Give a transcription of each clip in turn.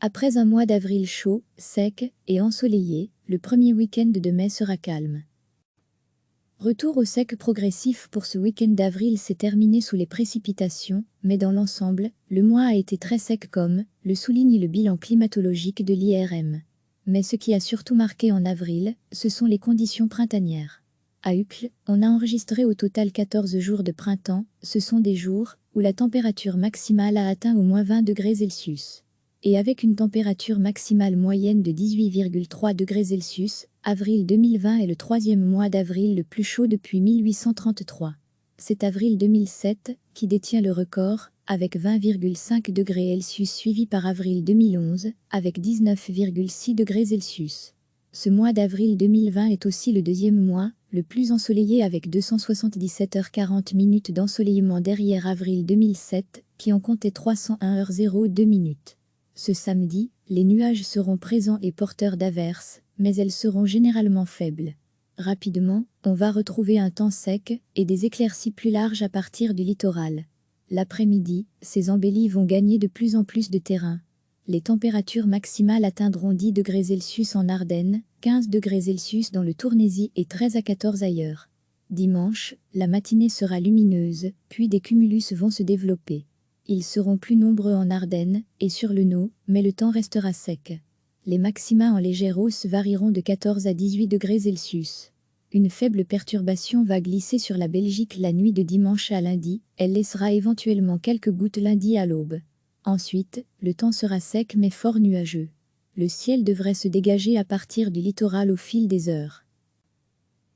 Après un mois d'avril chaud, sec et ensoleillé, le premier week-end de mai sera calme. Retour au sec progressif pour ce week-end d'avril s'est terminé sous les précipitations, mais dans l'ensemble, le mois a été très sec comme le souligne le bilan climatologique de l'IRM. Mais ce qui a surtout marqué en avril, ce sont les conditions printanières. À Uccle, on a enregistré au total 14 jours de printemps, ce sont des jours où la température maximale a atteint au moins 20 degrés Celsius. Et avec une température maximale moyenne de 18,3 degrés Celsius, avril 2020 est le troisième mois d'avril le plus chaud depuis 1833. C'est avril 2007 qui détient le record, avec 20,5 degrés Celsius suivi par avril 2011, avec 19,6 degrés Celsius. Ce mois d'avril 2020 est aussi le deuxième mois, le plus ensoleillé avec 277h40 d'ensoleillement derrière avril 2007, qui en comptait 301h02. Ce samedi, les nuages seront présents et porteurs d'averses, mais elles seront généralement faibles. Rapidement, on va retrouver un temps sec et des éclaircies plus larges à partir du littoral. L'après-midi, ces embellis vont gagner de plus en plus de terrain. Les températures maximales atteindront 10 degrés Celsius en Ardennes, 15 degrés Celsius dans le Tournaisis et 13 à 14 ailleurs. Dimanche, la matinée sera lumineuse, puis des cumulus vont se développer. Ils seront plus nombreux en Ardennes et sur le Nau, mais le temps restera sec. Les maxima en légère hausse varieront de 14 à 18 degrés Celsius. Une faible perturbation va glisser sur la Belgique la nuit de dimanche à lundi, elle laissera éventuellement quelques gouttes lundi à l'aube. Ensuite, le temps sera sec mais fort nuageux. Le ciel devrait se dégager à partir du littoral au fil des heures.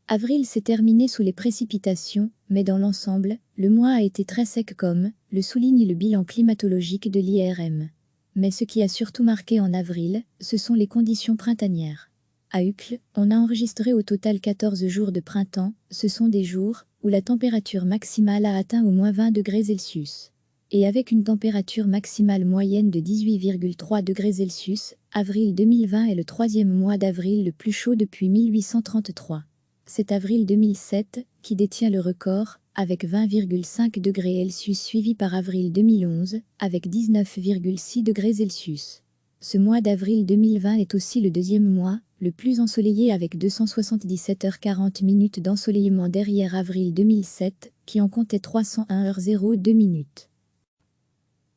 Avril s'est terminé sous les précipitations, mais dans l'ensemble, le mois a été très sec comme le souligne le bilan climatologique de l'IRM. Mais ce qui a surtout marqué en avril, ce sont les conditions printanières. À Uccle, on a enregistré au total 14 jours de printemps, ce sont des jours où la température maximale a atteint au moins 20 degrés Celsius. Et avec une température maximale moyenne de 18,3 degrés Celsius, avril 2020 est le troisième mois d'avril le plus chaud depuis 1833. C'est avril 2007 qui détient le record, avec 20,5 degrés Celsius suivi par avril 2011, avec 19,6 degrés Celsius. Ce mois d'avril 2020 est aussi le deuxième mois, le plus ensoleillé avec 277h40 d'ensoleillement derrière avril 2007, qui en comptait 301h02.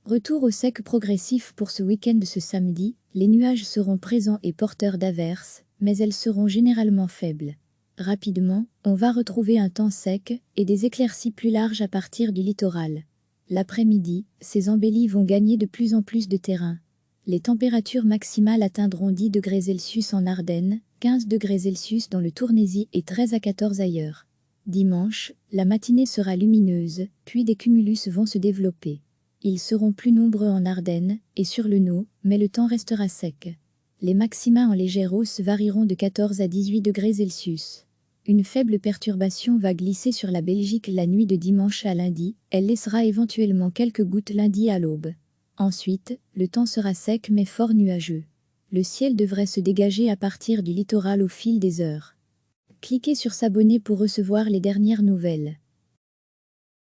Retour au sec progressif pour ce week-end ce samedi, les nuages seront présents et porteurs d'averses, mais elles seront généralement faibles. Rapidement, on va retrouver un temps sec et des éclaircies plus larges à partir du littoral. L'après-midi, ces embellis vont gagner de plus en plus de terrain. Les températures maximales atteindront 10 degrés Celsius en Ardennes, 15 degrés Celsius dans le Tournaisis et 13 à 14 ailleurs. Dimanche, la matinée sera lumineuse, puis des cumulus vont se développer. Ils seront plus nombreux en Ardennes et sur le Nau, mais le temps restera sec. Les maxima en légère hausse varieront de 14 à 18 degrés Celsius. Une faible perturbation va glisser sur la Belgique la nuit de dimanche à lundi, elle laissera éventuellement quelques gouttes lundi à l'aube. Ensuite, le temps sera sec mais fort nuageux. Le ciel devrait se dégager à partir du littoral au fil des heures. Cliquez sur s'abonner pour recevoir les dernières nouvelles.